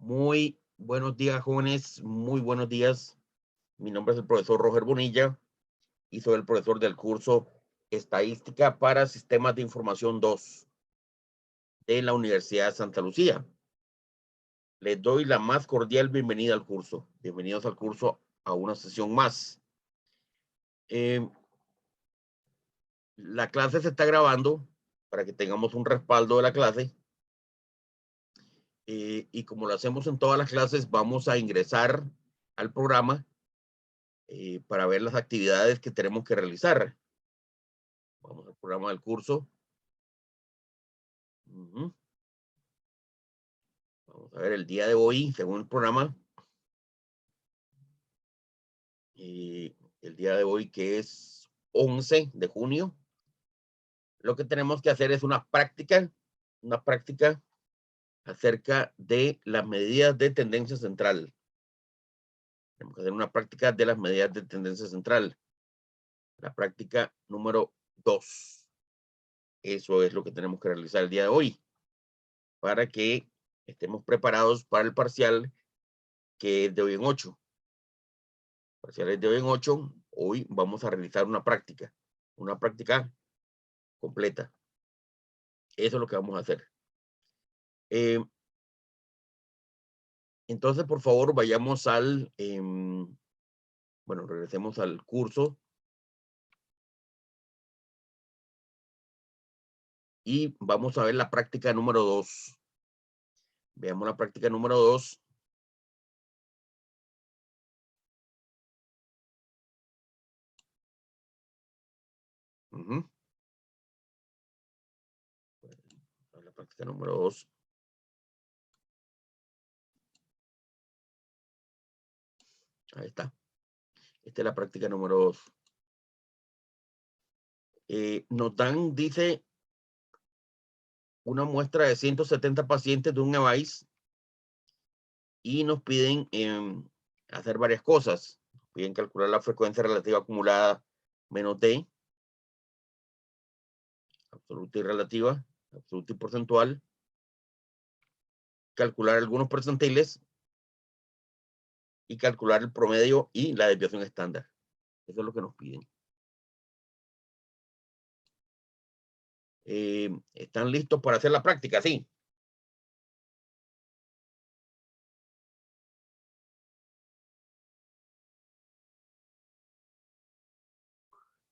Muy buenos días, jóvenes. Muy buenos días. Mi nombre es el profesor Roger Bonilla y soy el profesor del curso Estadística para Sistemas de Información 2 de la Universidad de Santa Lucía. Les doy la más cordial bienvenida al curso. Bienvenidos al curso a una sesión más. La clase se está grabando para que tengamos un respaldo de la clase. Y como lo hacemos en todas las clases, vamos a ingresar al programa para ver las actividades que tenemos que realizar. Vamos al programa del curso. Vamos a ver el día de hoy, según el programa. El día de hoy, que es 11 de junio, lo que tenemos que hacer es una práctica acerca de las medidas de tendencia central. Tenemos que hacer una práctica de las medidas de tendencia central. La práctica número 2. Eso es lo que tenemos que realizar el día de hoy para que estemos preparados para el parcial que es de hoy en 8. Parciales de hoy en 8. Hoy vamos a realizar una práctica completa. Eso es lo que vamos a hacer. Entonces, por favor, vayamos al, bueno, regresemos al curso. Y vamos a ver la práctica número 2. Veamos la práctica número 2. La práctica número 2. Ahí está. Esta es la práctica número 2. Nos dan, dice, una muestra de 170 pacientes de un EVAIS y nos piden hacer varias cosas. Nos piden calcular la frecuencia relativa acumulada menos D, absoluta y relativa, absoluta y porcentual, calcular algunos percentiles y calcular el promedio y la desviación estándar. Eso es lo que nos piden. ¿Están listos para hacer la práctica? Sí.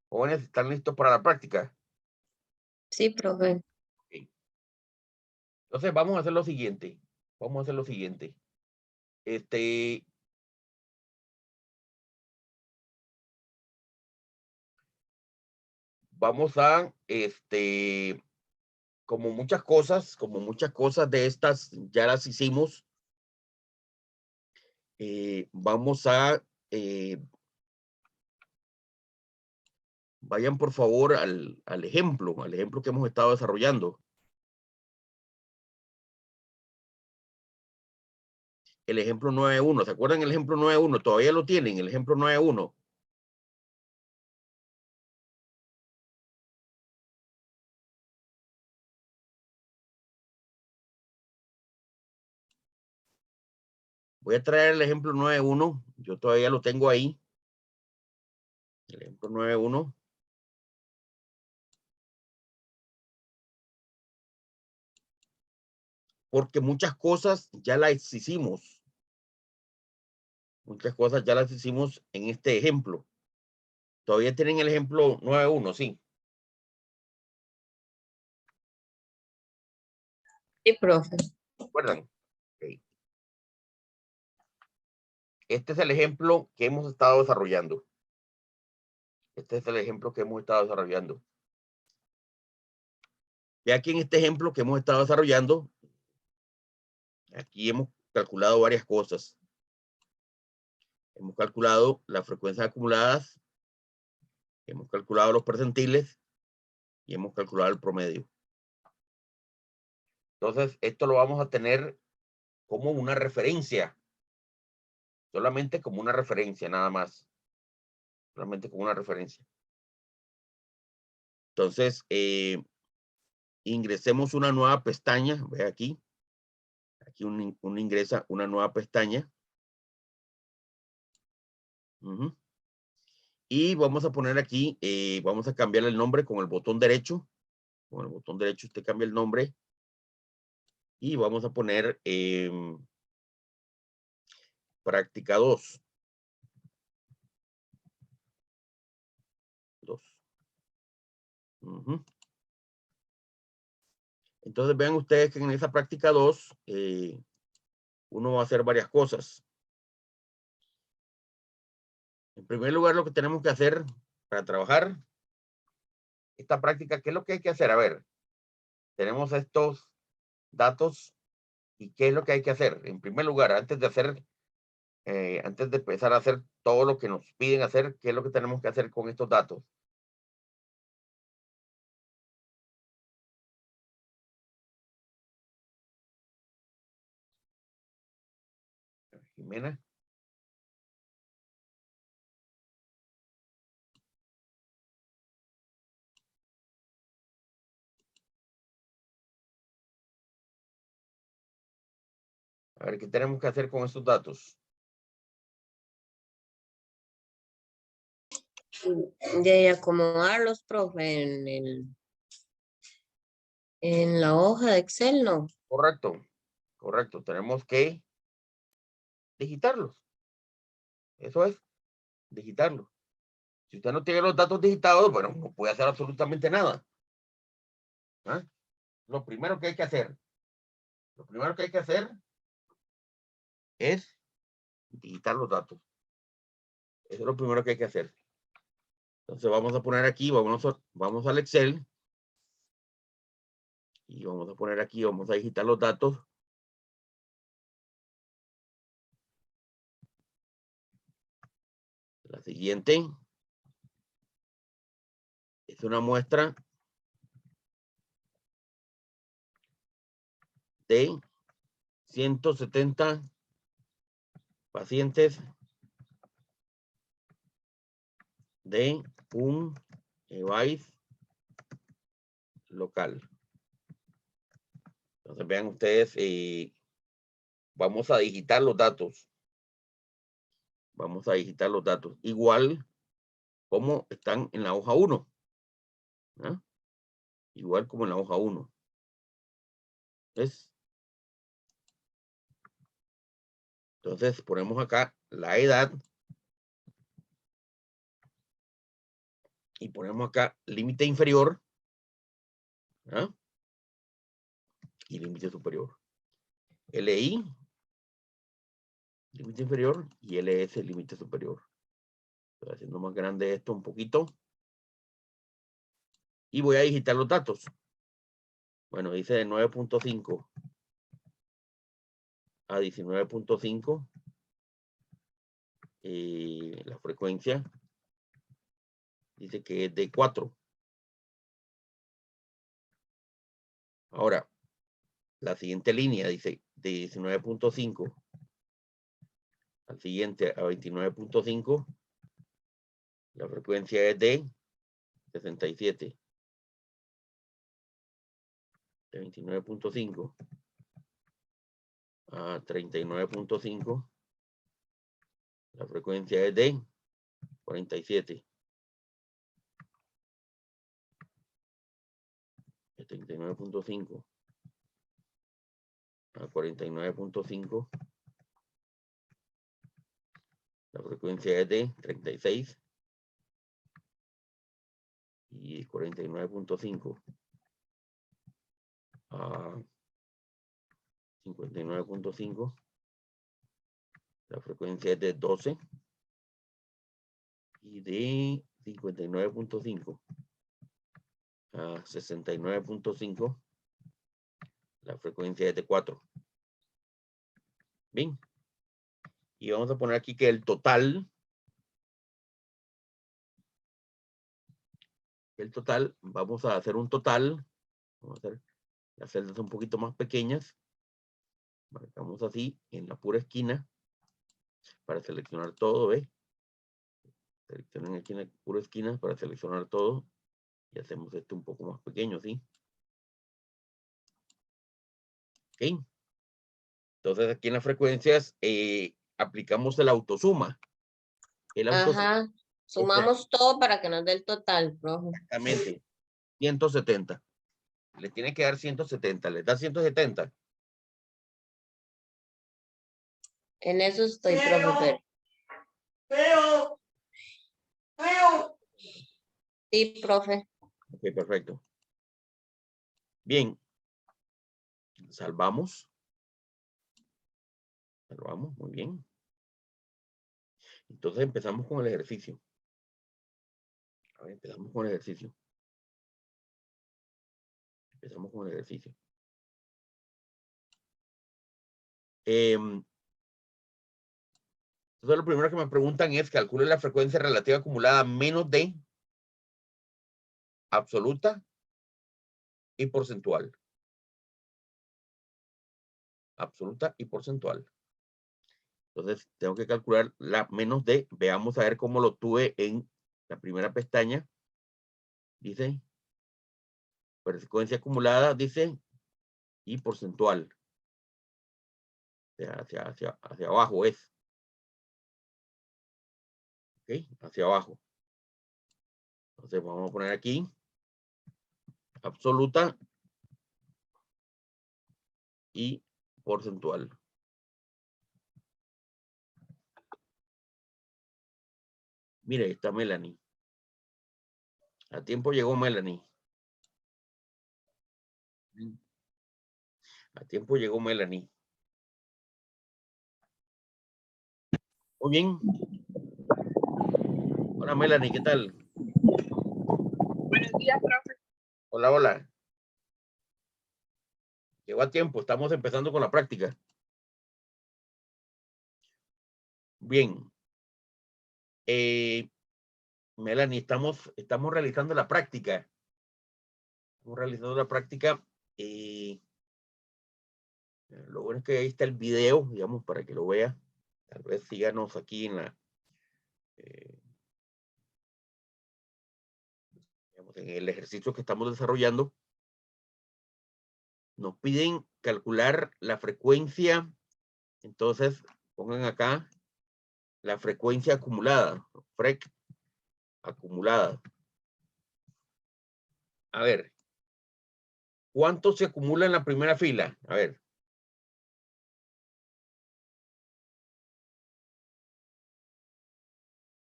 Jóvenes, ¿están listos para la práctica? Sí, profe. Okay. Entonces, vamos a hacer lo siguiente. Vamos a, como muchas cosas de estas ya las hicimos, vamos a, vayan por favor al ejemplo que hemos estado desarrollando. El ejemplo 9.1, ¿se acuerdan el ejemplo 9.1? Todavía lo tienen, el ejemplo 9.1. Voy a traer el ejemplo 9.1, yo todavía lo tengo ahí. El ejemplo 9.1. Porque muchas cosas ya las hicimos. Muchas cosas ya las hicimos en este ejemplo. Todavía tienen el ejemplo 9.1, sí. Sí, profe. ¿Recuerdan? Okay. Este es el ejemplo que hemos estado desarrollando. Y aquí en este ejemplo que hemos estado desarrollando, aquí hemos calculado varias cosas. Hemos calculado las frecuencias acumuladas, hemos calculado los percentiles y hemos calculado el promedio. Entonces, esto lo vamos a tener como una referencia. Solamente como una referencia, nada más. Solamente como una referencia. Entonces, ingresemos una nueva pestaña. Ve aquí. Aquí uno ingresa una nueva pestaña. Y vamos a poner aquí, vamos a cambiar el nombre con el botón derecho. Con el botón derecho usted cambia el nombre. Y vamos a poner práctica 2. Entonces vean ustedes que en esa práctica 2 uno va a hacer varias cosas. En primer lugar, lo que tenemos que hacer para trabajar esta práctica, ¿qué es lo que hay que hacer? A ver, tenemos estos datos y ¿qué es lo que hay que hacer? En primer lugar, antes de empezar a hacer todo lo que nos piden hacer, ¿qué es lo que tenemos que hacer con estos datos? Jimena. A ver, ¿qué tenemos que hacer con estos datos? De acomodarlos, profe, en la hoja de Excel, ¿no? Correcto, correcto. Tenemos que digitarlos. Eso es, digitarlos. Si usted no tiene los datos digitados, bueno, no puede hacer absolutamente nada. ¿Ah? Lo primero que hay que hacer es digitar los datos. Eso es lo primero que hay que hacer. Entonces vamos a poner aquí, vamos al Excel. Y vamos a poner aquí, vamos a digitar los datos. La siguiente es una muestra de 170 pacientes de un EVAIS local. Entonces vean ustedes, vamos a digitar los datos. Vamos a digitar los datos. Igual como están en la hoja 1. ¿Ah? Igual como en la hoja 1. Entonces ponemos acá la edad. Y ponemos acá límite inferior. ¿Ah? Y límite superior. LI, límite inferior, y LS, límite superior. Estoy haciendo más grande esto un poquito. Y voy a digitar los datos. Bueno, dice de 9.5 a 19.5. La frecuencia dice que es de 4. Ahora, la siguiente línea dice de 19.5 al siguiente a 29.5. La frecuencia es de 67. De 29.5 a 39.5. La frecuencia es de 47. De 39.5 a 49.5. La frecuencia es de 36. Y 49.5 a 59.5. La frecuencia es de 12. Y de 59.5 a 69.5. La frecuencia es de 4. Bien. Y vamos a poner aquí que el total. Vamos a hacer un total. Vamos a hacer las celdas un poquito más pequeñas. Marcamos así en la pura esquina para seleccionar todo, ¿ve? Seleccionen aquí en la pura esquina para seleccionar todo. Y hacemos esto un poco más pequeño, ¿sí? Ok. Entonces, aquí en las frecuencias aplicamos el autosuma. El autosuma, Ajá. Sumamos todo para que nos dé el total, profe. exactamente, 170. Le tiene que dar 170. ¿Le da 170? En eso estoy, profe. Sí, profe. Ok, perfecto. Bien. Salvamos. Salvamos, muy bien. Entonces empezamos con el ejercicio. A ver, empezamos con el ejercicio. Empezamos con el ejercicio. Entonces lo primero que me preguntan es, calcule la frecuencia relativa acumulada menos de absoluta y porcentual. Absoluta y porcentual. Entonces tengo que calcular la menos de. Veamos a ver cómo lo tuve en la primera pestaña. Dice, frecuencia acumulada, dice, y porcentual. Hacia abajo es. ¿Ok? Hacia abajo. Entonces vamos a poner aquí absoluta y porcentual. Mire, ahí está Melanie. A tiempo llegó Melanie. A tiempo llegó Melanie. Muy bien. Hola Melanie, ¿qué tal? Buenos días, profe. Hola, hola. Llegó a tiempo, estamos empezando con la práctica. Bien. Melanie, estamos realizando la práctica. Estamos realizando la práctica. Lo bueno es que ahí está el video, digamos, para que lo vea. Tal vez síganos aquí en la... digamos, en el ejercicio que estamos desarrollando. Nos piden calcular la frecuencia. Entonces, pongan acá la frecuencia acumulada. Frec acumulada. A ver, ¿cuánto se acumula en la primera fila? A ver.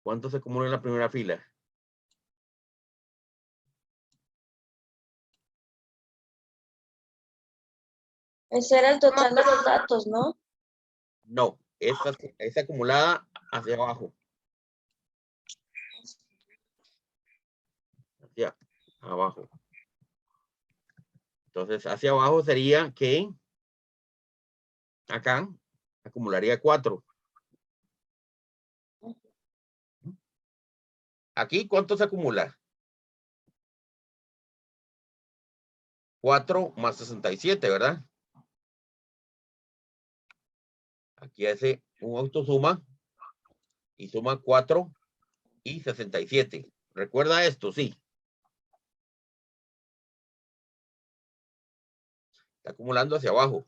¿Cuánto se acumula en la primera fila? Ese era el total de los datos, ¿no? No, es acumulada hacia abajo. Hacia abajo. Entonces, hacia abajo sería que acá acumularía 4. Aquí, ¿cuánto se acumula? 4 más 67, ¿verdad? Aquí hace un autosuma y suma 4 y 67. ¿Recuerda esto? Sí. Está acumulando hacia abajo.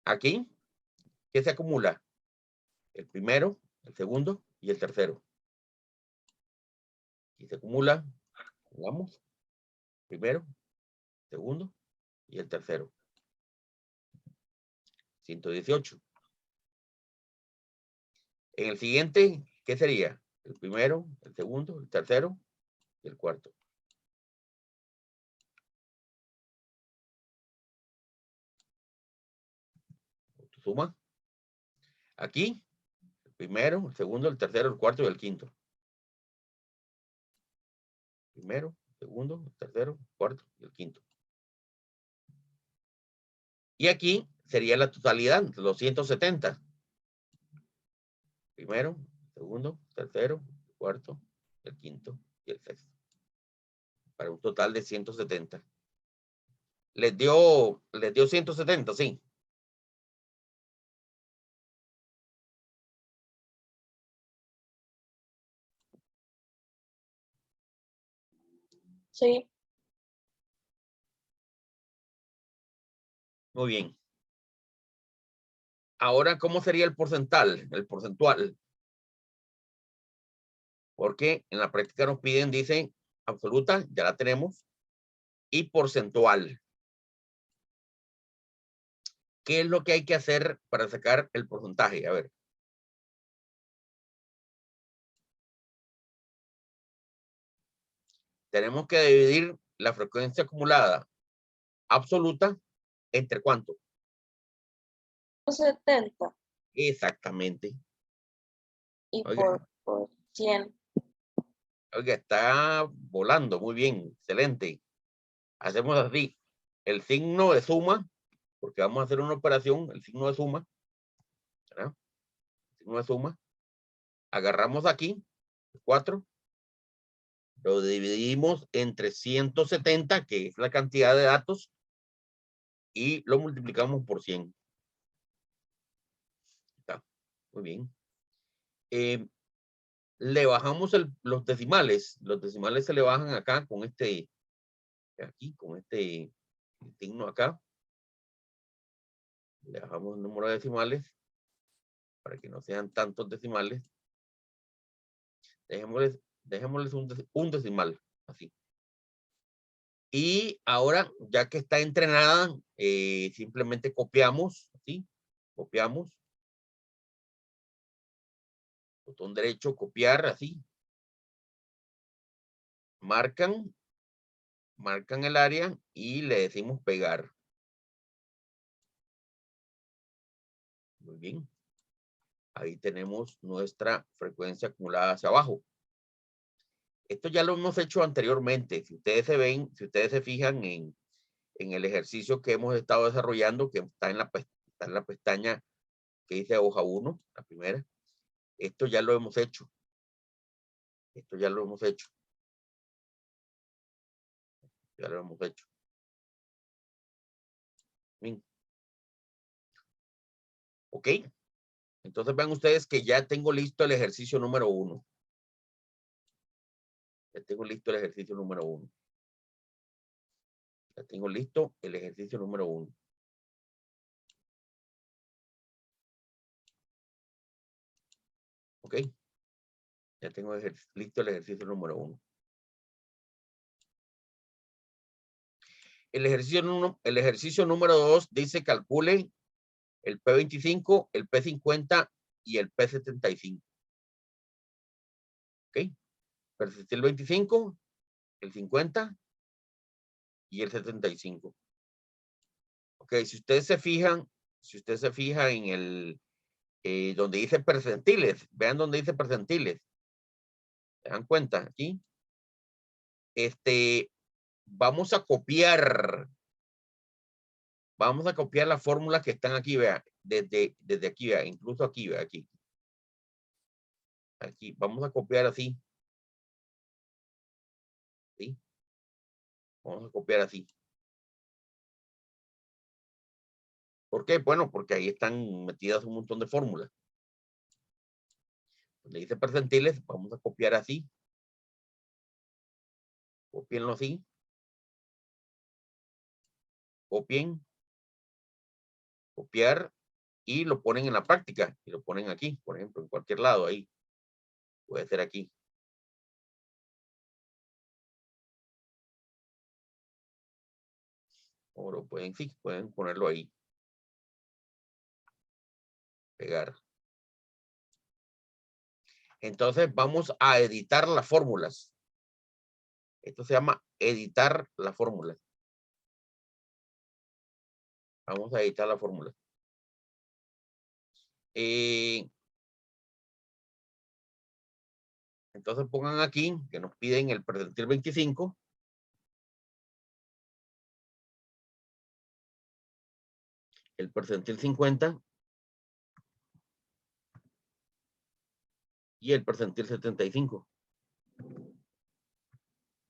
Aquí, ¿qué se acumula? El primero, el segundo y el tercero. Y se acumula, pongamos, primero, segundo y el tercero. 118. En el siguiente, ¿qué sería? El primero, el segundo, el tercero y el cuarto. Suma. Aquí, el primero, el segundo, el tercero, el cuarto y el quinto. Primero, segundo, tercero, cuarto y el quinto. Y aquí sería la totalidad, los 170. Primero, segundo, tercero, cuarto, el quinto y el sexto. Para un total de 170. Les dio 170, sí. Sí. Muy bien. Ahora, ¿cómo sería el porcentual? El porcentual. Porque en la práctica nos piden, dicen, absoluta, ya la tenemos, y porcentual. ¿Qué es lo que hay que hacer para sacar el porcentaje? A ver. Tenemos que dividir la frecuencia acumulada absoluta entre ¿cuánto? 70 Exactamente. y Oiga, por 100. oiga, está volando. Muy bien. Excelente. Hacemos así. El signo de suma, porque vamos a hacer una operación, el signo de suma. ¿Verdad? El signo de suma. Agarramos aquí, 4. Lo dividimos entre 170, que es la cantidad de datos, y lo multiplicamos por 100. Está. Muy bien. Le bajamos los decimales. Los decimales se le bajan acá con este, aquí, con este signo acá. Le bajamos el número de decimales para que no sean tantos decimales. Dejémosles un decimal, así. Y ahora, ya que está entrenada, simplemente copiamos, ¿sí? Copiamos. Botón derecho, copiar, así. Marcan el área y le decimos pegar. Muy bien. Ahí tenemos nuestra frecuencia acumulada hacia abajo. Esto ya lo hemos hecho anteriormente. Si ustedes se ven, si ustedes se fijan en el ejercicio que hemos estado desarrollando, que está en la pestaña que dice hoja 1, la primera. Esto ya lo hemos hecho. Esto ya lo hemos hecho. Ya lo hemos hecho. Bien. Ok. Entonces vean ustedes que ya tengo listo el ejercicio número 1. Ya tengo listo el ejercicio número 1. Ya tengo listo el ejercicio número 1. Ok. Ya tengo listo el ejercicio número 1. El ejercicio número 2 dice calcule el P25, el P50 y el P75. Ok. Persistir el 25, el 50 y el 75. Ok, si ustedes se fijan en el donde dice percentiles, vean donde dice percentiles. ¿Se dan cuenta aquí? Vamos a copiar las fórmulas que están aquí, vean, desde aquí, vean, incluso aquí, vean, aquí. Aquí, vamos a copiar así. ¿Sí? Vamos a copiar así. ¿Por qué? Bueno, porque ahí están metidas un montón de fórmulas. Le dice percentiles, vamos a copiar así. Copienlo así. Copien. Copiar. Y lo ponen en la práctica. Y lo ponen aquí, por ejemplo, en cualquier lado ahí. Puede ser aquí. O lo pueden, sí, pueden ponerlo ahí. Pegar. Entonces vamos a editar las fórmulas. Esto se llama editar la fórmula. Vamos a editar la fórmula. Entonces pongan aquí que nos piden el percentil 25. El percentil 50. Y el percentil 75.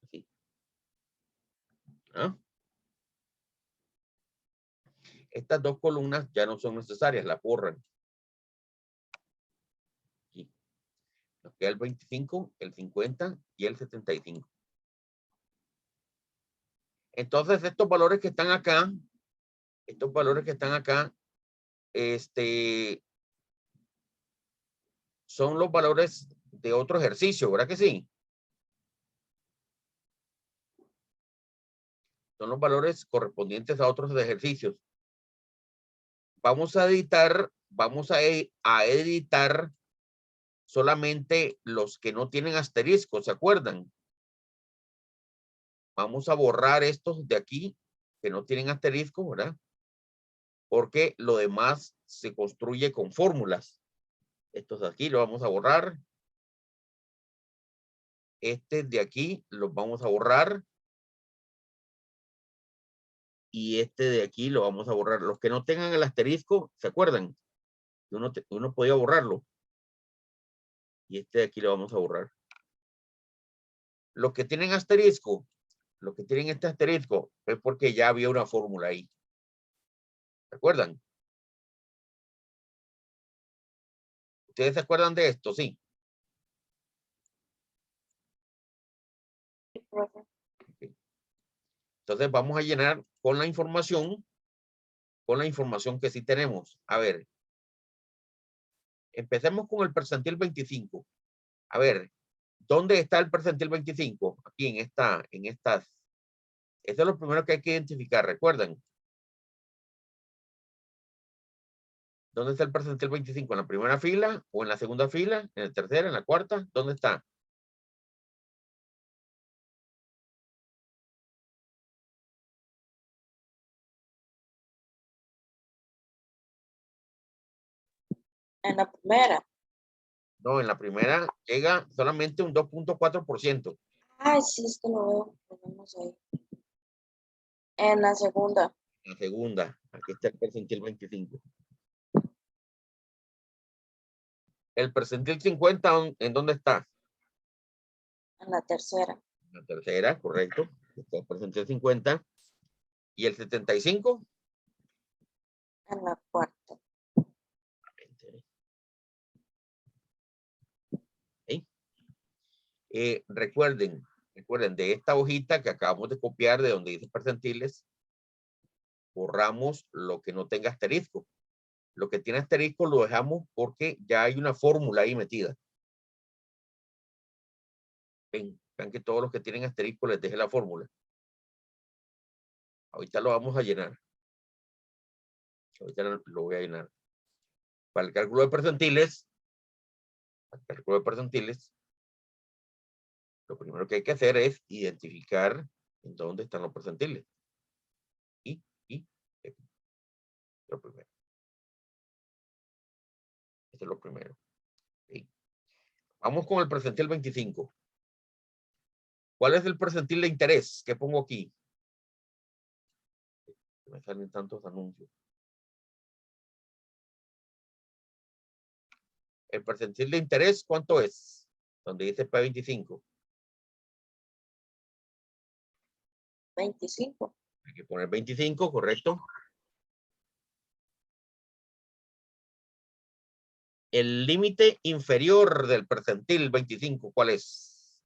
Así. ¿Ah? Estas dos columnas ya no son necesarias, la borran. Aquí. Nos queda el 25, el 50 y el 75. Entonces, estos valores que están acá, Estos valores que están acá, son los valores de otro ejercicio, ¿verdad que sí? Son los valores correspondientes a otros ejercicios. Vamos a editar, a editar solamente los que no tienen asterisco, ¿se acuerdan? Vamos a borrar estos de aquí que no tienen asterisco, ¿verdad? Porque lo demás se construye con fórmulas. Estos de aquí los vamos a borrar. Este de aquí los vamos a borrar. Y este de aquí lo vamos a borrar. Los que no tengan el asterisco, ¿se acuerdan? Uno podía borrarlo. Y este de aquí lo vamos a borrar. Los que tienen asterisco, los que tienen este asterisco, es porque ya había una fórmula ahí. ¿Se acuerdan? ¿Ustedes se acuerdan de esto? Sí. Sí, profe. Entonces vamos a llenar con la información que sí tenemos. A ver. Empecemos con el percentil 25. A ver, ¿dónde está el percentil 25? Aquí en estas. Eso es lo primero que hay que identificar, ¿recuerdan? ¿Dónde está el percentil 25? ¿En la primera fila o en la segunda fila? ¿En la tercera? ¿En la cuarta? ¿Dónde está? En la primera. No, en la primera llega solamente un 2.4%. Ay, sí, es que lo veo. Lo vemos ahí. En la segunda. En la segunda, aquí está el percentil 25. El percentil 50, ¿en dónde está? En la tercera. En la tercera, correcto. Está el percentil 50. ¿Y el 75? En la cuarta. Recuerden de esta hojita que acabamos de copiar de donde dice percentiles, borramos lo que no tenga asterisco. Lo que tiene asterisco lo dejamos porque ya hay una fórmula ahí metida. Vean que todos los que tienen asterisco les deje la fórmula. Ahorita lo vamos a llenar. Ahorita lo voy a llenar. Para el cálculo de percentiles, lo primero que hay que hacer es identificar en dónde están los percentiles. Y lo primero. Esto es lo primero. ¿Sí? Vamos con el percentil 25. ¿Cuál es el percentil de interés? ¿Qué pongo aquí? Me salen tantos anuncios. El percentil de interés, ¿cuánto es? Donde dice P25. 25. Hay que poner 25, correcto. El límite inferior del percentil 25, ¿cuál es?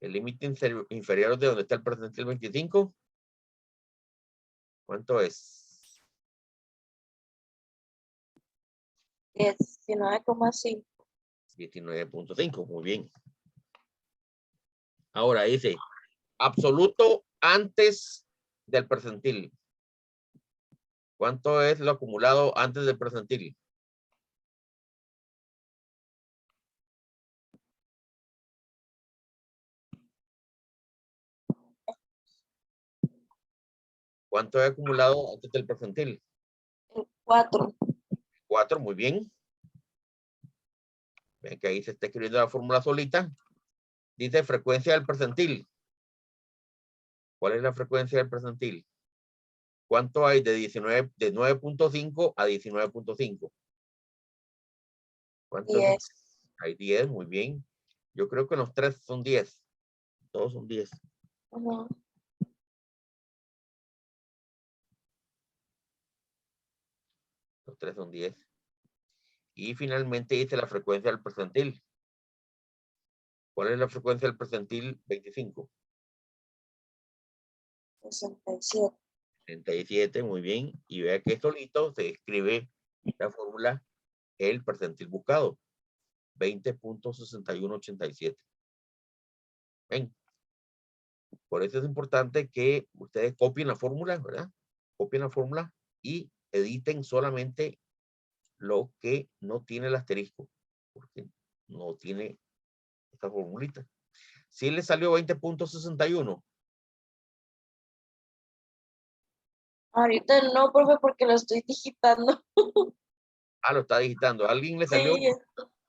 El límite inferior de donde está el percentil 25. ¿Cuánto es? 19,5. 19.5, muy bien. Ahora dice, absoluto antes del percentil. ¿Cuánto es lo acumulado antes del percentil? ¿Cuánto he acumulado antes del percentil? 4. 4, muy bien. Ven que ahí se está escribiendo la fórmula solita. Dice frecuencia del percentil. ¿Cuál es la frecuencia del percentil? ¿Cuánto hay de 9.5 a 19.5? ¿Cuántos? 10. Hay 10, muy bien. Yo creo que los tres son 10. Todos son 10. Uh-huh. Los tres son 10. Y finalmente dice la frecuencia del percentil. ¿Cuál es la frecuencia del percentil 25? 67. 67, muy bien. Y vea que solito se escribe la fórmula, el percentil buscado. 20.6187. Ven. Por eso es importante que ustedes copien la fórmula, ¿verdad? Copien la fórmula y editen solamente lo que no tiene el asterisco, porque no tiene esta formulita. Si le salió 20.61. Ahorita no, profe, porque lo estoy digitando. Ah, lo está digitando. ¿A alguien le salió? Sí,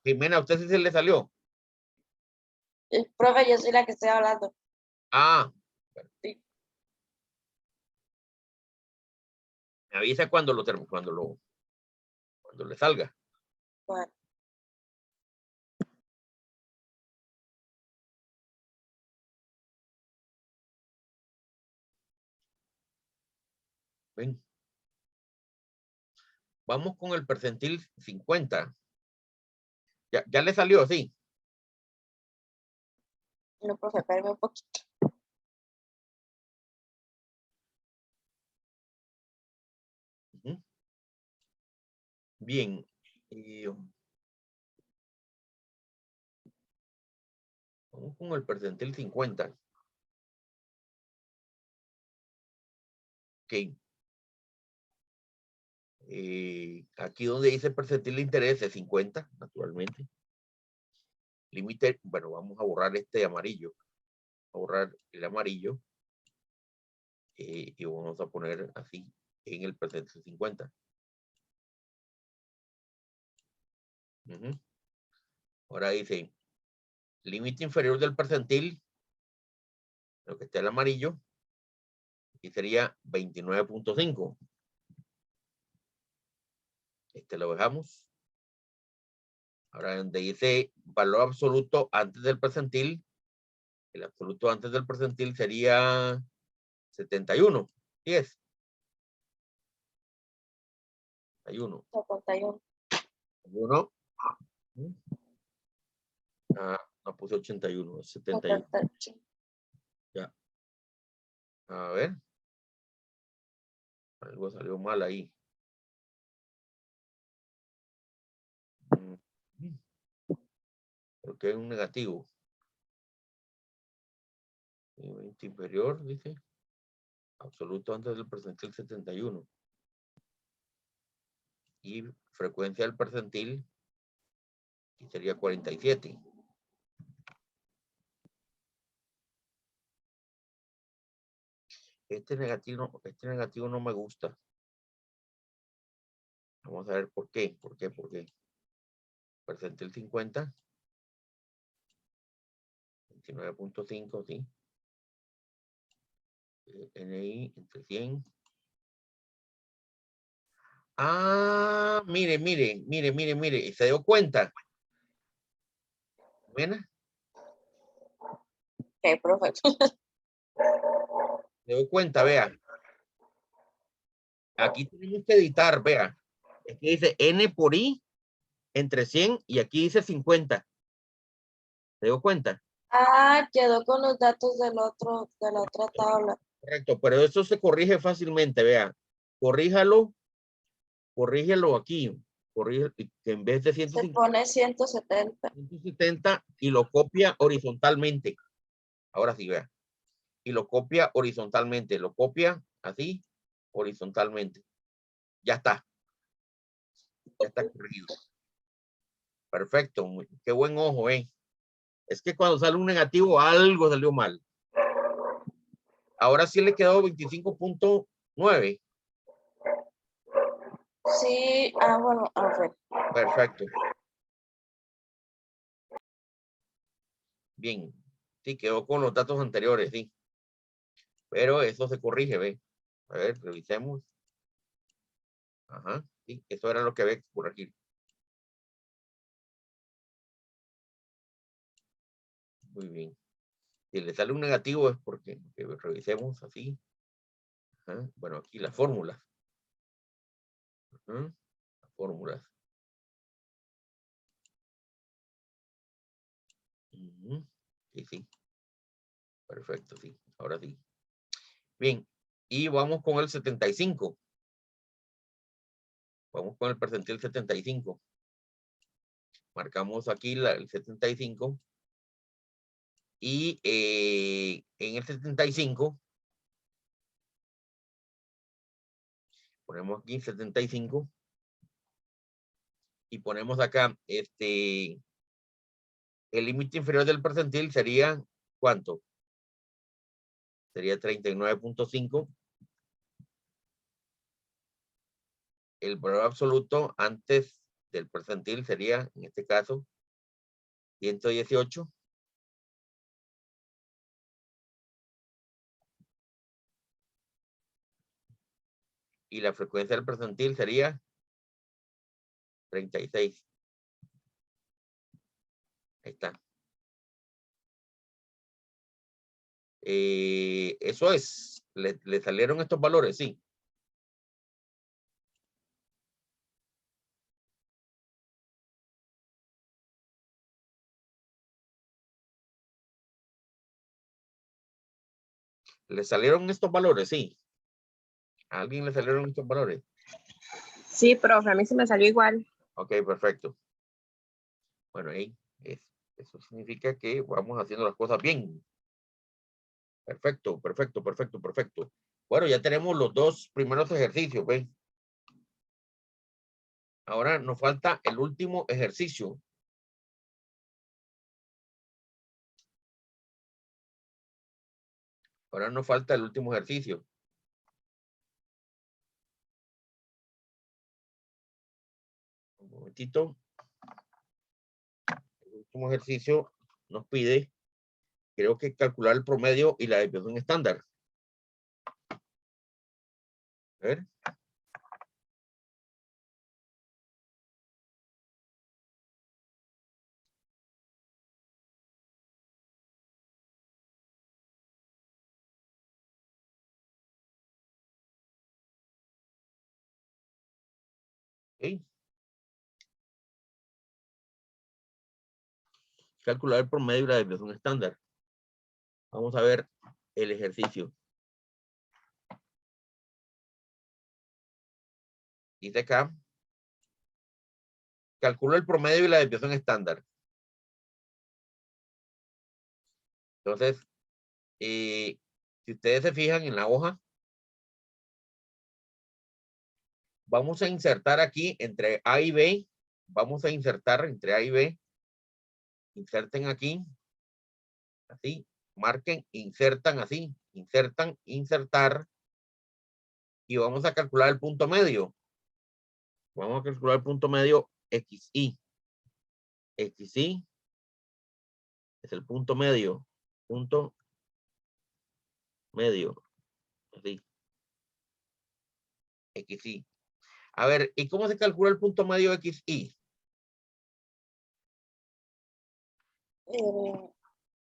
Jimena, ¿a usted sí se le salió? profe, yo soy la que estoy hablando. Ah, Sí. me avisa cuando le salga. Bueno, Ven. Vamos con el percentil 50. Ya le salió, sí. no, profe, espérame un poquito. Ujú. Bien. Vamos con el percentil 50. Ok. Aquí donde dice percentil de interés es 50, naturalmente. Límite, bueno, vamos a borrar este amarillo. A borrar el amarillo. Y vamos a poner así en el percentil 50. Ujú. Ahora dice, límite inferior del percentil, lo que está el amarillo, y sería 29.5. Este lo dejamos. Ahora donde dice valor absoluto antes del percentil, el absoluto antes del percentil sería 71. 10. 71. 71. 1. Ah, no puse 81, 71. 78. Ya. A ver. Algo salió mal ahí. Creo que hay un negativo. Límite inferior, dice. Absoluto antes del percentil 71. Y frecuencia del percentil y sería 47. Este negativo no me gusta. Vamos a ver por qué. ¿Por qué? Percentil 50. 29.5, sí. NI entre 100. Ah, mire. ¿Se dio cuenta? ¿Buena? Ok, profe. ¿Se dio cuenta? Vea. Aquí tenemos que editar, vea. Aquí dice N por I entre 100 y aquí dice 50. ¿Se dio cuenta? Ah, quedó con los datos de la otra tabla. Correcto, pero eso se corrige fácilmente, vea. Corríjalo aquí. Corrige, que en vez de Se 150, pone 170. 170 y lo copia horizontalmente. Ahora sí, vea. Y lo copia horizontalmente. Lo copia así, horizontalmente. Ya está. Ya está corregido. Perfecto. Qué buen ojo, ¿eh? Es que cuando sale un negativo, algo salió mal. Ahora sí le quedó 25.9. Sí, bueno, a ver. Perfecto. Bien. Sí, quedó con los datos anteriores, sí. Pero eso se corrige, ¿ve? A ver, revisemos. Ajá, sí, eso era lo que había que corregir. Muy bien. Si le sale un negativo es porque revisemos así. Ajá. Bueno, aquí las fórmulas. Ajá. Las fórmulas. Sí. Perfecto, sí. Ahora sí. Bien. Y vamos con el 75. Vamos con el percentil 75. Marcamos aquí el 75. Y en el 75, ponemos aquí 75. Y ponemos acá, el límite inferior del percentil sería, ¿cuánto? Sería 39.5. El valor absoluto antes del percentil sería, en este caso, 118. Y la frecuencia del percentil sería 36. Ahí está. Eso es. ¿Le salieron estos valores? Sí. ¿Le salieron estos valores? Sí. ¿A alguien le salieron estos valores? Sí, profe, a mí se me salió igual. Ok, perfecto. Bueno, ahí eso significa que vamos haciendo las cosas bien. Perfecto, perfecto, perfecto, perfecto. Bueno, ya tenemos los dos primeros ejercicios, ¿ven? Ahora nos falta el último ejercicio. Ahora nos falta el último ejercicio. Un momentito. El último ejercicio nos pide, creo que calcular el promedio y la desviación estándar. A ver. ¿Sí? Calcular el promedio y la desviación estándar. Vamos a ver el ejercicio. Dice acá, calcula el promedio y la desviación estándar. Entonces, si ustedes se fijan en la hoja, vamos a insertar aquí entre A y B. Vamos a insertar entre A y B. Inserten aquí. Así. Marquen, insertan así. Insertan, insertar. Y vamos a calcular el punto medio. Vamos a calcular el punto medio XY. XY es el punto medio. Punto medio. Así. XY. A ver, ¿y cómo se calcula el punto medio XY?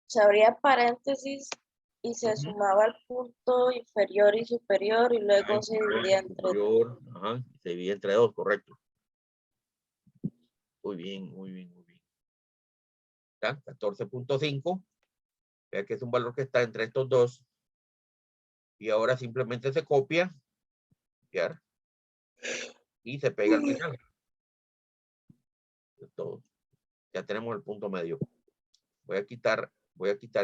Se abría paréntesis y se Ujú. sumaba el punto inferior y superior y luego se dividía entre Superior, ajá, se divide entre dos, correcto. Muy bien, muy bien, muy bien. 14.5. Vea que es un valor que está entre estos dos. Y ahora simplemente se copia. Copiar. Y se pega al final. Todo. Ya tenemos el punto medio. Voy a quitar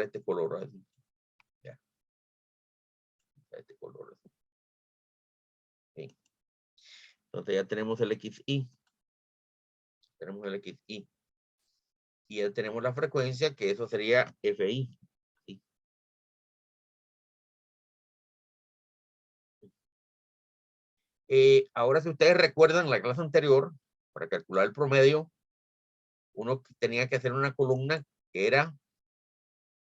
este color. Así. Ya. Este color. Así. Bien. Entonces ya tenemos el XY. Tenemos el XY. Y ya tenemos la frecuencia, que eso sería FI. ¿Sí? Ahora, si ustedes recuerdan la clase anterior, para calcular el promedio, uno tenía que hacer una columna que era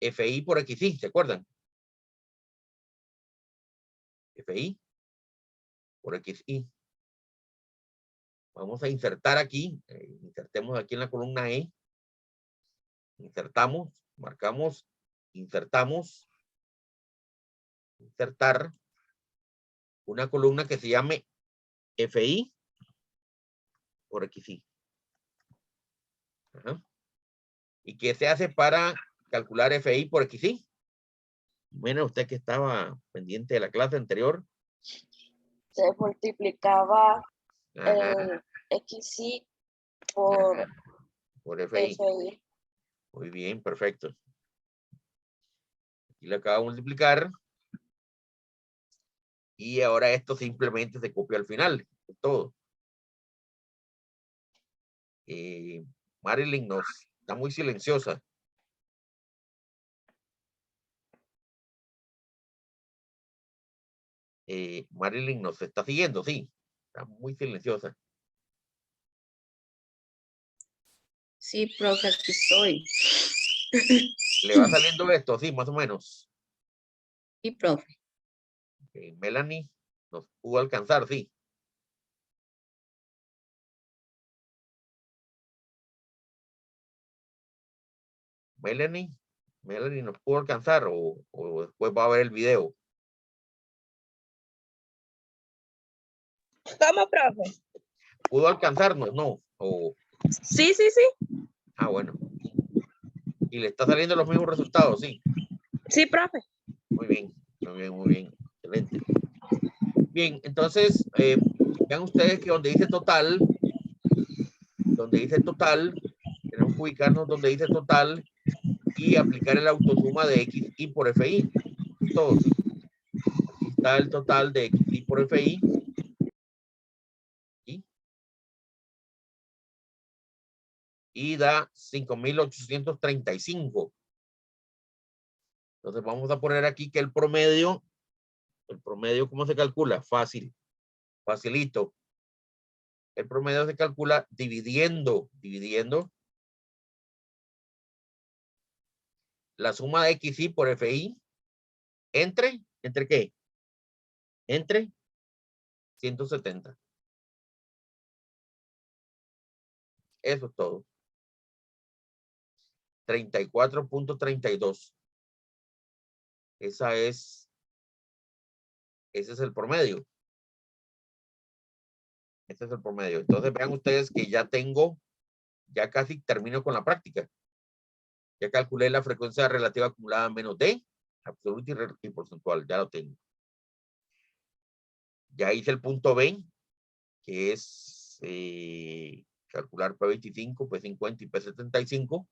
FI por XY, ¿se acuerdan? FI por XY. Vamos a insertar aquí, insertemos aquí en la columna E, insertamos, marcamos, insertamos, insertar una columna que se llame FI por XY. Ajá. ¿Y qué se hace para calcular FI por XI. Bueno, usted que estaba pendiente de la clase anterior. Se multiplicaba Ajá, XY por ajá, por FI. FI. Muy bien, perfecto. Aquí lo acabo de multiplicar. Y ahora esto simplemente se copia al final. Es todo. Marilyn nos está muy silenciosa. Marilyn nos está siguiendo, sí. Está muy silenciosa. Sí, profe, aquí estoy. ¿Le va saliendo esto? Sí, más o menos. Sí, profe. Melanie nos pudo alcanzar, sí. Melanie nos pudo alcanzar o después va a ver el video. ¿Cómo, profe? ¿Pudo alcanzarnos? No. Sí, sí, sí. Bueno. Y le está saliendo los mismos resultados, sí. Sí, profe. Muy bien, muy bien, muy bien. Excelente. Bien, entonces, vean ustedes que donde dice total, tenemos que ubicarnos donde dice total y aplicar el autosuma de XI por FI. Todo, sí. Aquí está el total de XI por FI. Y da 5.835. Entonces vamos a poner aquí que el promedio, ¿cómo se calcula? Fácil, facilito. El promedio se calcula dividiendo la suma de XI por FI ¿entre qué? Entre 170. Eso es todo. 34.32. Ese es el promedio. Este es el promedio. Entonces vean ustedes que ya casi termino con la práctica. Ya calculé la frecuencia relativa acumulada menos D, absoluta y porcentual. Ya lo tengo. Ya hice el punto B, que es calcular P25, P50 y P75.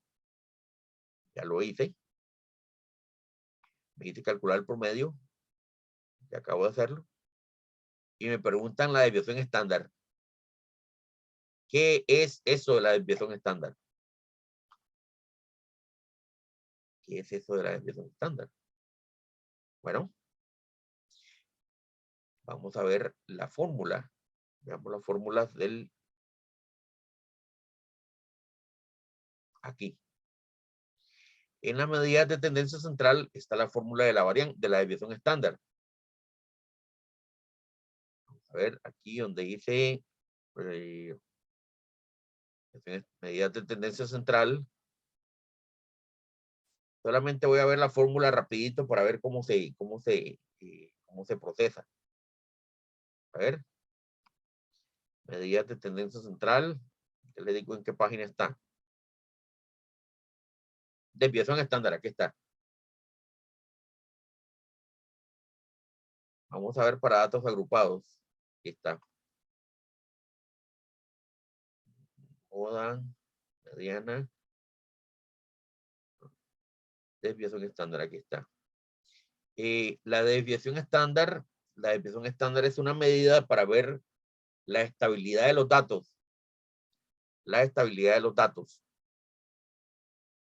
Ya lo hice. Me hice calcular el promedio. Ya acabo de hacerlo. Y me preguntan la desviación estándar. ¿Qué es eso de la desviación estándar? ¿Qué es eso de la desviación estándar? Bueno, vamos a ver la fórmula. Veamos las fórmulas del aquí. En la medida de tendencia central está la fórmula de la variante de la desviación estándar. Vamos a ver aquí donde dice medidas de tendencia central. Solamente voy a ver la fórmula rapidito para ver cómo se procesa. A ver. Medidas de tendencia central. Ya le digo en qué página está. Desviación estándar, aquí está. Vamos a ver para datos agrupados. Aquí está. Moda, mediana. Desviación estándar, aquí está. La desviación estándar es una medida para ver la estabilidad de los datos. La estabilidad de los datos.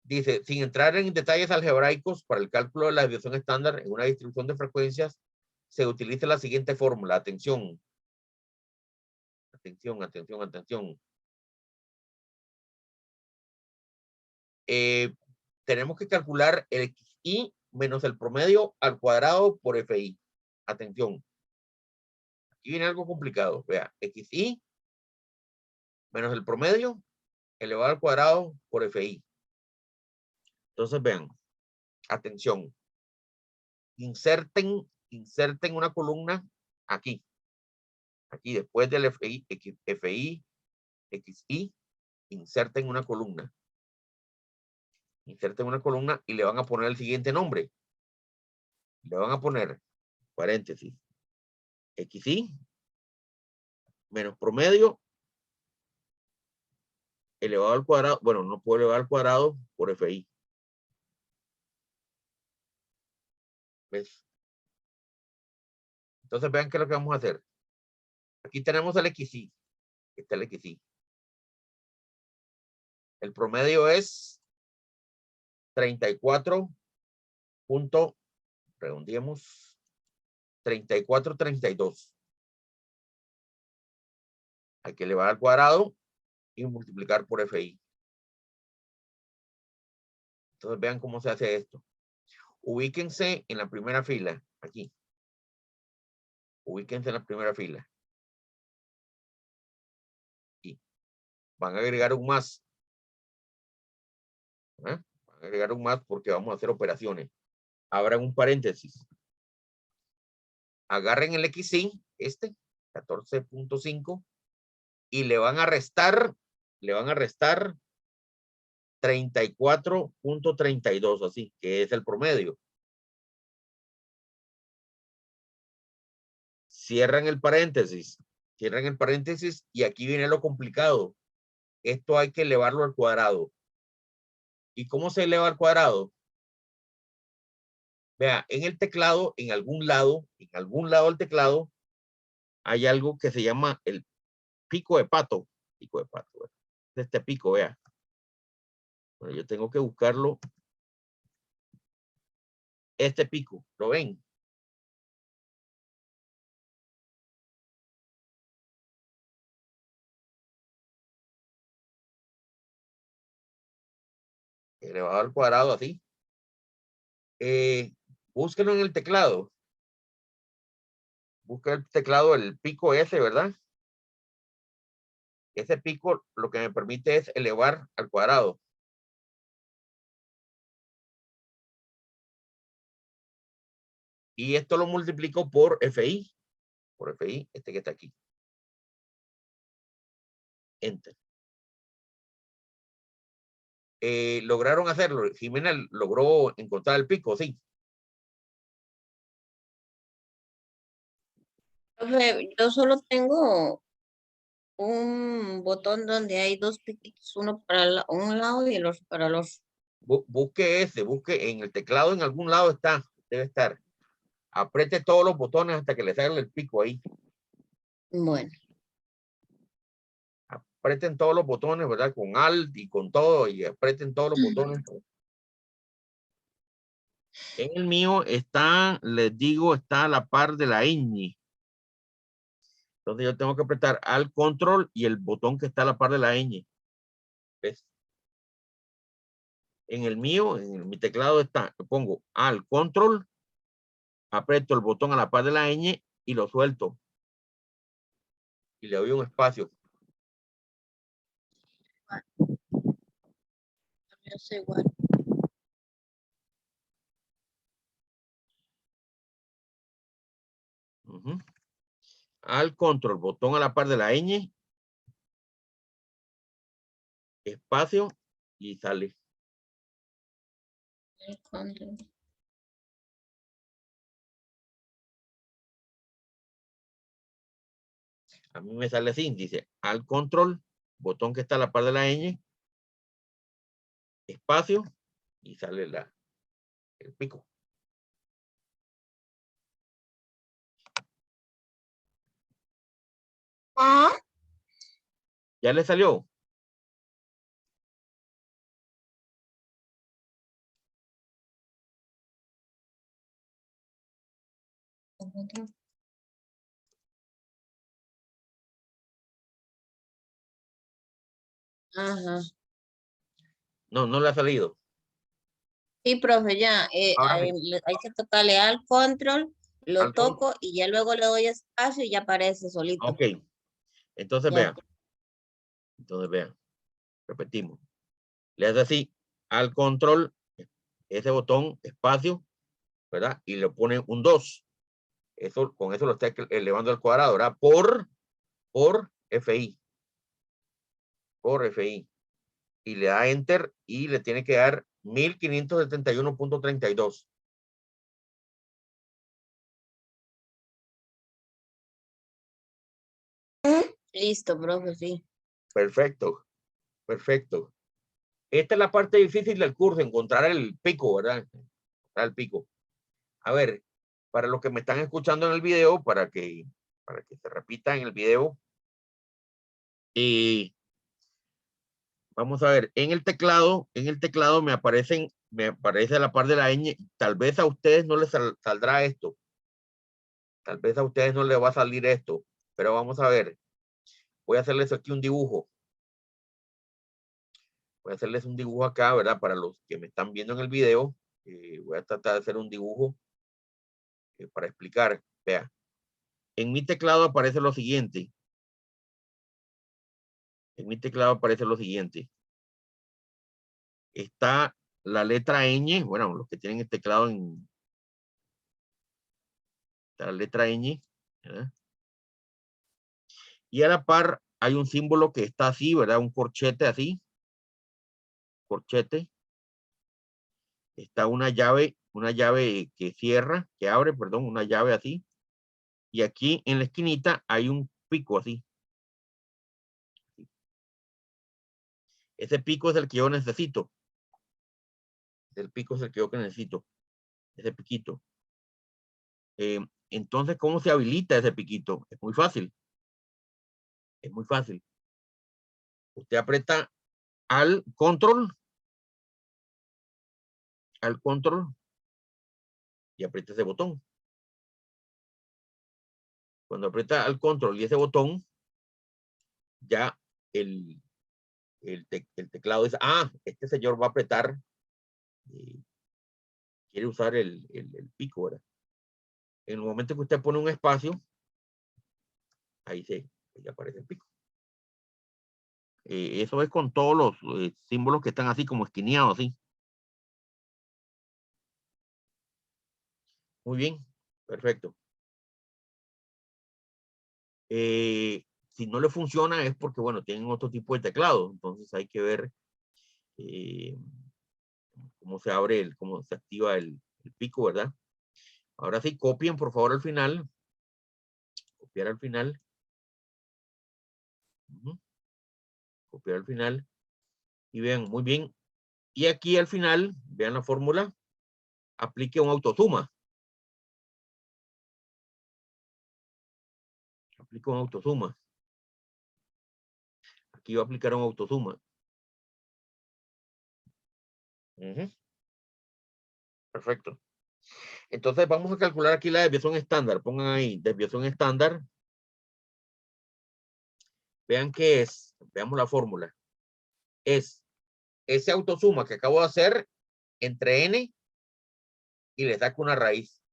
Dice, sin entrar en detalles algebraicos, para el cálculo de la desviación estándar en una distribución de frecuencias, se utiliza la siguiente fórmula. Atención. Atención, atención, atención. Tenemos que calcular el XI menos el promedio al cuadrado por FI. Atención. Aquí viene algo complicado. Vea, XI menos el promedio elevado al cuadrado por FI. Entonces vean, atención. Inserten una columna aquí. Aquí después del FI, XI, inserten una columna. Inserten una columna y le van a poner el siguiente nombre. Le van a poner, paréntesis, XY menos promedio elevado al cuadrado. Bueno, no puedo elevar al cuadrado por FI. ¿Ves? Entonces vean qué es lo que vamos a hacer. Aquí tenemos el XY. Está el XY. El promedio es 34 punto, redondeemos, 34,32. Hay que elevar al cuadrado y multiplicar por FI. Entonces vean cómo se hace esto. Ubíquense en la primera fila, aquí. Ubíquense en la primera fila. Aquí. Van a agregar un más. Van a agregar un más porque vamos a hacer operaciones. Abran un paréntesis. Agarren el XY, 14.5, y le van a restar 34.32, así, que es el promedio. Cierran el paréntesis y aquí viene lo complicado. Esto hay que elevarlo al cuadrado. ¿Y cómo se eleva al cuadrado? Vea, en el teclado, en algún lado del teclado, hay algo que se llama el pico de pato. Pico de pato, ¿verdad? Este pico, vea. Bueno, yo tengo que buscarlo. Este pico, ¿lo ven? Elevado al cuadrado, así. Búsquenlo en el teclado. Busca el teclado, el pico ese, ¿verdad? Ese pico lo que me permite es elevar al cuadrado. Y esto lo multiplico por FI. Por FI, este que está aquí. Enter. ¿Lograron hacerlo? Jimena logró encontrar el pico, sí. Profe, yo solo tengo un botón donde hay dos piquitos, uno para un lado y el otro para el otro. Busque en el teclado, en algún lado está, debe estar. Apriete todos los botones hasta que le salga el pico ahí. Bueno, Aprieten todos los botones, ¿verdad? Con Alt y con todo, y aprieten todos los botones. En el mío está, les digo, está a la par de la ñ. Entonces yo tengo que apretar Alt, Control y el botón que está a la par de la ñ. ¿Ves? En el mío, en mi teclado está, pongo Alt, Control, aprieto el botón a la par de la ñ y lo suelto. Y le doy un espacio. Yo sé igual. Alt, Control, botón a la par de la ñ, espacio y sale. A mí me sale así, dice Alt, Control, botón que está a la par de la ñ, espacio y sale el pico. Ah, ¿Ya le salió? ajá. No, no le ha salido. Sí, profe, ya. Ahora Hay que tocarle al control, lo Alt, Control. toco y ya luego le doy espacio y ya aparece solito. Ok. Entonces Ya. vean. Repetimos. Le hace así al control, ese botón, espacio, ¿verdad? Y le pone un 2. Eso, con eso lo está elevando al cuadrado, ¿verdad? Por FI. Por FI. y le da enter y le tiene que dar 1571.32. Listo, profe, sí. Perfecto, perfecto. Esta es la parte difícil del curso, encontrar el pico, ¿verdad? Encontrar el pico. A ver, para los que me están escuchando en el video, para que se repita en el video. Y vamos a ver, en el teclado me aparece la parte de la ñ. Tal vez a ustedes no les saldrá esto. Tal vez a ustedes no les va a salir esto. Pero vamos a ver. Voy a hacerles aquí un dibujo. Voy a hacerles un dibujo acá, ¿verdad? Para los que me están viendo en el video. Voy a tratar de hacer un dibujo para explicar. Vea. En mi teclado aparece lo siguiente. En mi teclado aparece lo siguiente. Está la letra ñ. Bueno, los que tienen el teclado en la letra ñ. ¿verdad? Y a la par hay un símbolo que está así, ¿verdad? Un corchete así. Corchete. Está una llave que cierra, que abre, perdón, una llave así. Y aquí en la esquinita hay un pico así. Ese pico es el que yo necesito. El pico es el que yo necesito. Ese piquito. Entonces, ¿cómo se habilita ese piquito? Es muy fácil. Es muy fácil. Usted aprieta al control y aprieta ese botón. Cuando aprieta al control y ese botón, ya el teclado dice, este señor va a apretar, quiere usar el pico, ¿verdad? En el momento que usted pone un espacio, ahí aparece el pico. Eso es con todos los símbolos que están así como esquineados, ¿sí? Muy bien, perfecto. Si no le funciona es porque, bueno, tienen otro tipo de teclado. Entonces hay que ver cómo se abre, cómo se activa el pico, ¿verdad? Ahora sí, copien por favor al final. Copiar al final. Copiar al final. Y vean, muy bien. Y aquí al final, vean la fórmula, aplique un autosuma. Aplica un autosuma. Aquí va a aplicar un autosuma. Perfecto. Entonces vamos a calcular aquí la desviación estándar. Pongan ahí, desviación estándar. Vean qué es. Veamos la fórmula. Es ese autosuma que acabo de hacer entre n y le saco una raíz.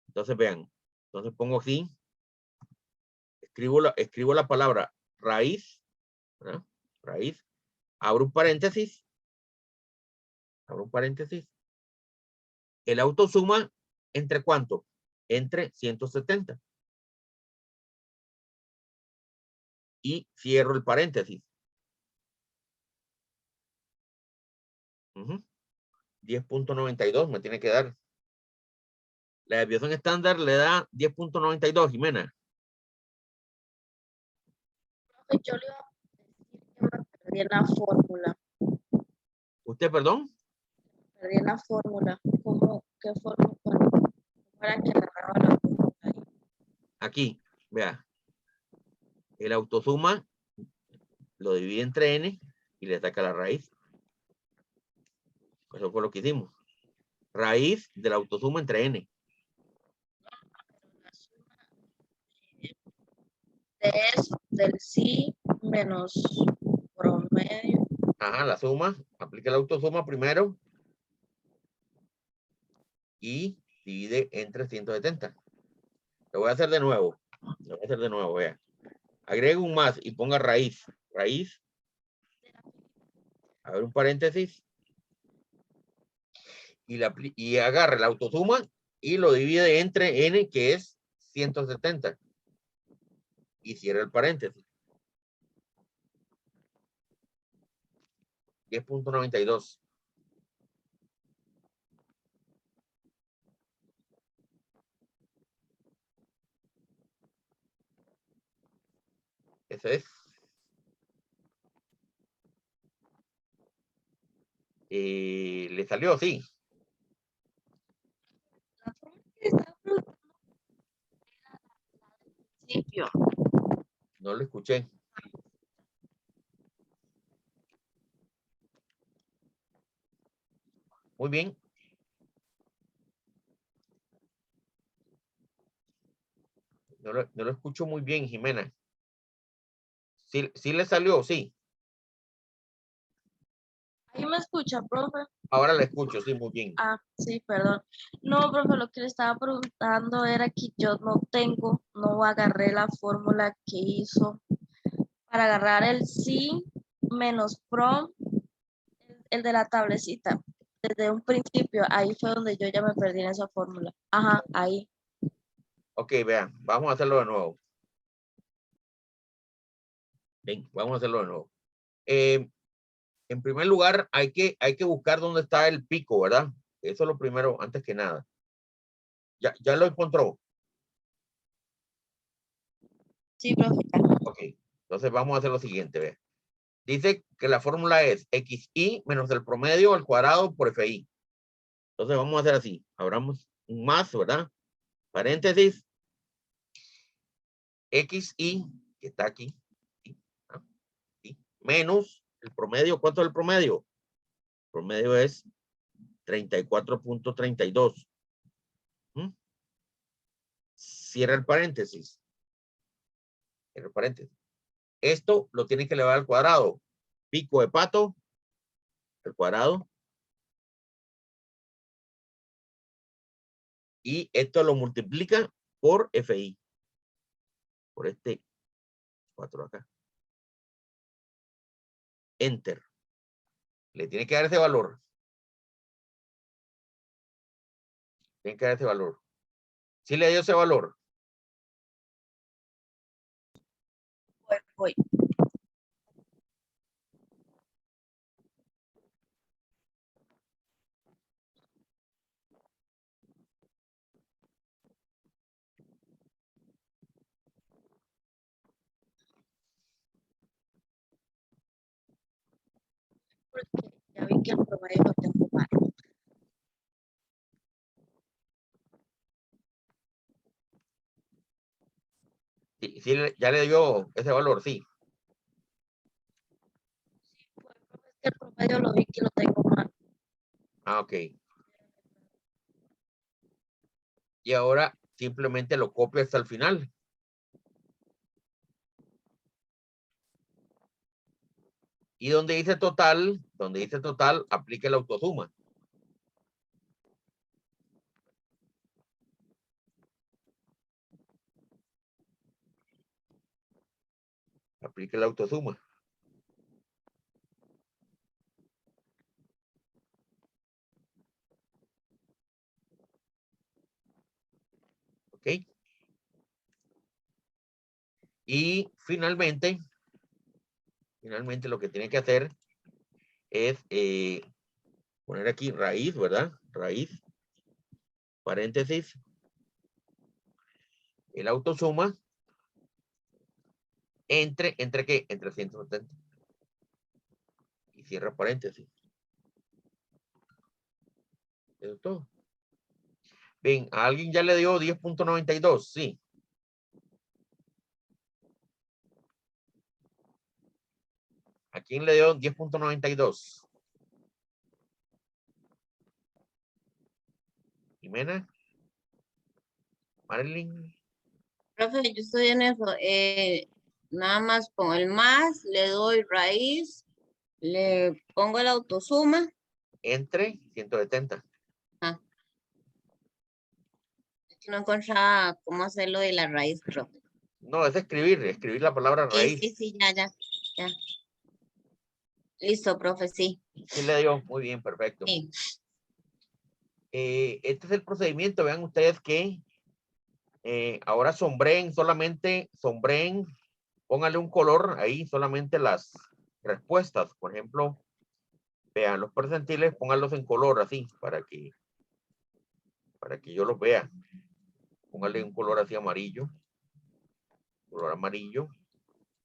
Entonces vean. Entonces pongo aquí. Escribo la palabra raíz. ¿verdad? Raíz. Abro un paréntesis. Abro un paréntesis. El autosuma, ¿entre cuánto? Entre 170. Y cierro el paréntesis. 10.92 me tiene que dar. La desviación estándar le da 10.92, Jimena. Yo le iba a decir que me perdí en la fórmula. ¿Usted, perdón? Perdí en la fórmula. ¿Qué fórmula? Para que agarraba la fórmula ahí. Aquí, vea. El autosuma lo divide entre n y le saca la raíz. Eso fue lo que hicimos. Raíz del autosuma entre n. Es del sí menos promedio. Ajá, la suma. Aplica el autosuma primero. Y divide entre 170. Lo voy a hacer de nuevo. Lo voy a hacer de nuevo, vea. Agrego un más y ponga raíz. Raíz. Abre un paréntesis. Y agarre la autosuma y lo divide entre n, que es 170. Y cierra el paréntesis. 10.92. Ese es. ¿Le salió? Sí. La forma que estaba preguntando era la del principio. No lo escuché. Muy bien. No lo escucho muy bien, Jimena. ¿Sí le salió? Sí. Ahí me escucha, profe. Ahora la escucho, sí, muy bien. Ah, sí, perdón. No, profe, lo que le estaba preguntando era que yo no agarré la fórmula que hizo para agarrar el sí menos prom, el de la tablecita. Desde un principio, ahí fue donde yo ya me perdí en esa fórmula. Ajá, ahí. Ok, vean, vamos a hacerlo de nuevo. Bien, vamos a hacerlo de nuevo. En primer lugar, hay que buscar dónde está el pico, ¿verdad? Eso es lo primero, antes que nada. ¿Ya lo encontró? Sí, profe. Ok, entonces vamos a hacer lo siguiente, ve. Dice que la fórmula es xi menos el promedio al cuadrado por fi. Entonces vamos a hacer así. Abramos un más, ¿verdad? Paréntesis. Xi, que está aquí. ¿Sí? Menos el promedio. ¿Cuánto es el promedio? El promedio es 34.32. Cierra el paréntesis. Cierra el paréntesis. Esto lo tienen que elevar al cuadrado. Pico de pato al cuadrado. Y esto lo multiplica por FI. Por este 4 acá. Enter. Le tiene que dar ese valor. Tiene que dar ese valor. ¿Sí le dio ese valor? Voy. Porque ya vi que el promedio lo tengo mal. Sí, sí, ya le dio ese valor, sí. Pues, profe, es que el promedio lo vi que lo tengo mal. Ah, ok. Y ahora simplemente lo copio hasta el final. Y donde dice total, aplique la autosuma. Aplique la autosuma. ¿Ok? Y finalmente lo que tiene que hacer es poner aquí raíz, ¿verdad? Raíz, paréntesis, el autosuma, ¿entre qué? Entre 170. Y cierra paréntesis. Eso es todo. Bien, ¿a alguien ya le dio 10.92? Sí. ¿A quién le dio 10.92? Jimena. Marilyn. Profe, yo estoy en eso. Nada más con el más, le doy raíz, le pongo el autosuma. Entre 170. Ah, es que no encontraba cómo hacerlo de la raíz, profe. No, es escribir la palabra Sí, raíz. sí, ya. Listo, profe, sí. Sí le dio, muy bien, perfecto. Sí. Este es el procedimiento, vean ustedes que ahora sombreen, póngale un color ahí, solamente las respuestas. Por ejemplo, Vean, los percentiles, pónganlos en color así, para que yo los vea. Pónganle un color así amarillo. Color amarillo.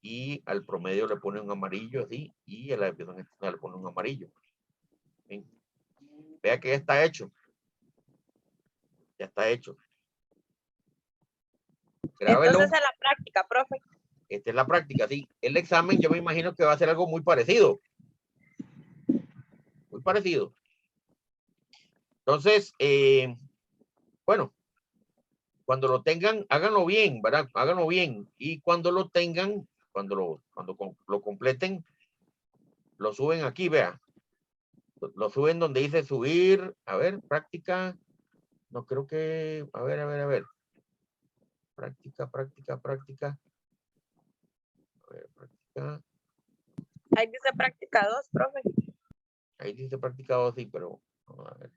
Y al promedio le ponen un amarillo así. Y a la desviación estimada le ponen un amarillo. ¿Ven? Vea que ya está hecho. Ya está hecho. Grábelo. Entonces es la práctica, profe. Esta es la práctica, sí. El examen yo me imagino que va a ser algo muy parecido. Muy parecido. Entonces, bueno, cuando lo tengan, háganlo bien, ¿verdad? Háganlo bien. Y cuando lo tengan, cuando lo completen, lo suben aquí, vea. Lo suben donde dice subir, a ver, práctica. No creo que, a ver. Práctica. A ver, práctica. Ahí dice práctica 2, profe. Ahí dice práctica 2, sí, pero vamos a ver.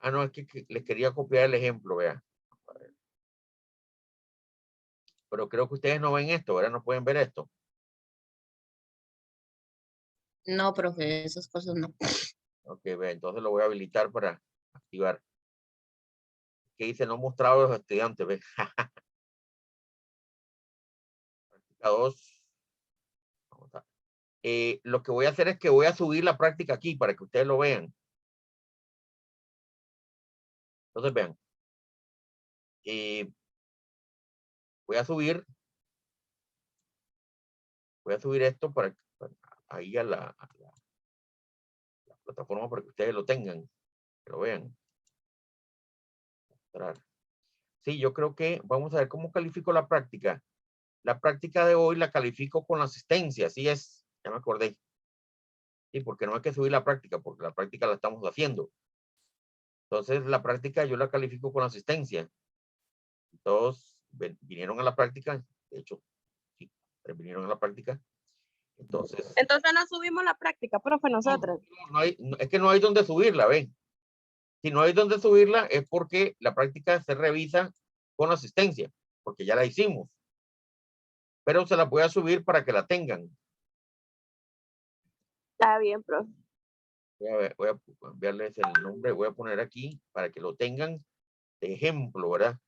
Ah, no, es que les quería copiar el ejemplo, vea. A ver. Pero creo que ustedes no ven esto, ¿verdad? No pueden ver esto. No, profe, esas cosas no. Ok, vea, entonces lo voy a habilitar para activar. ¿Qué dice? No mostrado a los estudiantes, ve. Práctica 2. Vamos a lo que voy a hacer es que voy a subir la práctica aquí para que ustedes lo vean. Entonces vean. Voy a subir esto para ahí a la plataforma para que ustedes lo tengan, que lo vean. Sí, yo creo que vamos a ver cómo califico la práctica. La práctica de hoy la califico con la asistencia, así es, ya me acordé. Sí, porque no hay que subir la práctica, porque la práctica la estamos haciendo. Entonces, la práctica yo la califico con la asistencia. Todos vinieron a la práctica, de hecho, sí, vinieron a la práctica. Entonces no subimos la práctica, profe, nosotros. es que no hay donde subirla, ¿ven? Si no hay donde subirla es porque la práctica se revisa con asistencia, porque ya la hicimos. Pero se la voy a subir para que la tengan. Está bien, profe. Voy a enviarles el nombre, voy a poner aquí para que lo tengan de ejemplo, ¿verdad?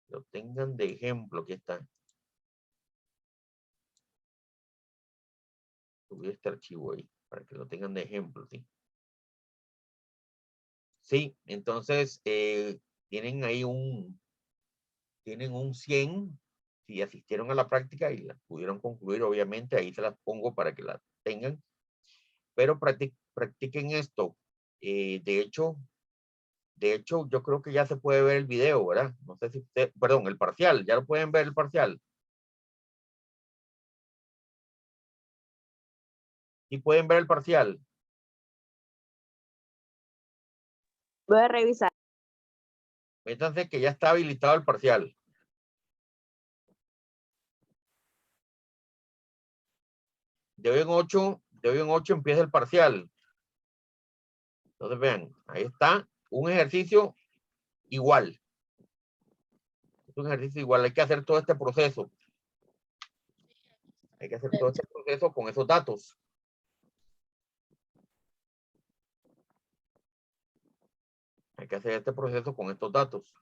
Lo tengan de ejemplo, aquí está. Subí este archivo ahí, para que lo tengan de ejemplo, ¿sí? Sí, entonces tienen ahí tienen un 100 si asistieron a la práctica y la pudieron concluir, obviamente, ahí se las pongo para que la tengan. Pero practiquen esto. De hecho, yo creo que ya se puede ver el video, ¿verdad? No sé si usted, perdón, el parcial, ya lo pueden ver el parcial. ¿Sí pueden ver el parcial? Voy a revisar. Métanse que ya está habilitado el parcial. De hoy en 8 empieza el parcial. Entonces vean, ahí está un ejercicio igual. Es un ejercicio igual, hay que hacer todo este proceso. Hay que hacer todo este proceso con esos datos. Hay que hacer este proceso con estos datos.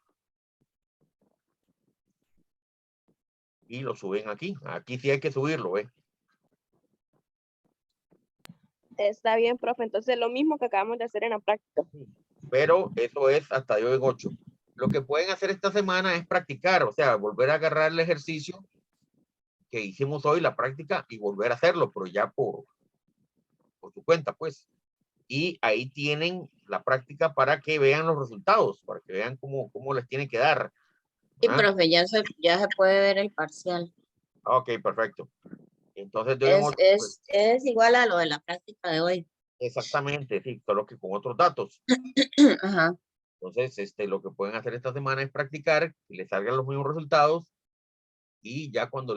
Y lo suben aquí. Aquí sí hay que subirlo, ¿ves? Está bien, profe. Entonces, lo mismo que acabamos de hacer en la práctica. Pero eso es hasta de hoy en 8. Lo que pueden hacer esta semana es practicar, o sea, volver a agarrar el ejercicio que hicimos hoy, la práctica, y volver a hacerlo, pero ya por su cuenta, pues. Y ahí tienen la práctica para que vean los resultados, para que vean cómo les tiene que dar. Sí, profe, ya se puede ver el parcial. Ok, perfecto. Entonces, de hoy en 8, pues, Es igual a lo de la práctica de hoy. exactamente, sí, solo que con otros datos. Ajá. Entonces, lo que pueden hacer esta semana es practicar, que les salgan los mismos resultados, y ya cuando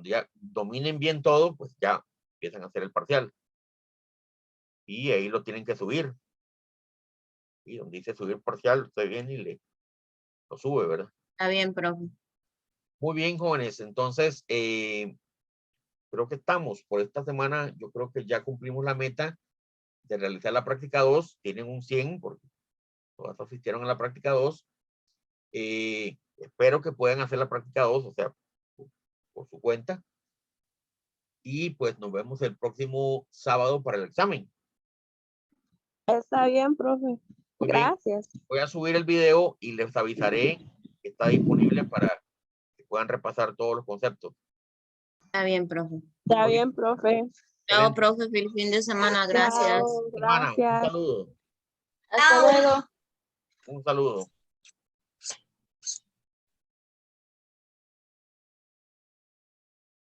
ya dominen bien todo, pues ya empiezan a hacer el parcial. Y ahí lo tienen que subir. Y donde dice subir parcial, usted viene y lo sube, ¿verdad? Está bien, profe. Muy bien, jóvenes. Entonces, creo que estamos. Por esta semana, yo creo que ya cumplimos la meta de realizar la práctica 2. Tienen un 100 porque todas asistieron a la práctica 2. Espero que puedan hacer la práctica 2, o sea, por su cuenta. Y pues nos vemos el próximo sábado para el examen. Está bien, profe. Muy bien. Gracias. Voy a subir el video y les avisaré que está disponible para que puedan repasar todos los conceptos. Está bien, profe. Está bien, profe. Chao, profe. Feliz fin de semana. Gracias. Chao, Hermana, un gracias. saludo. Hasta luego. Un saludo.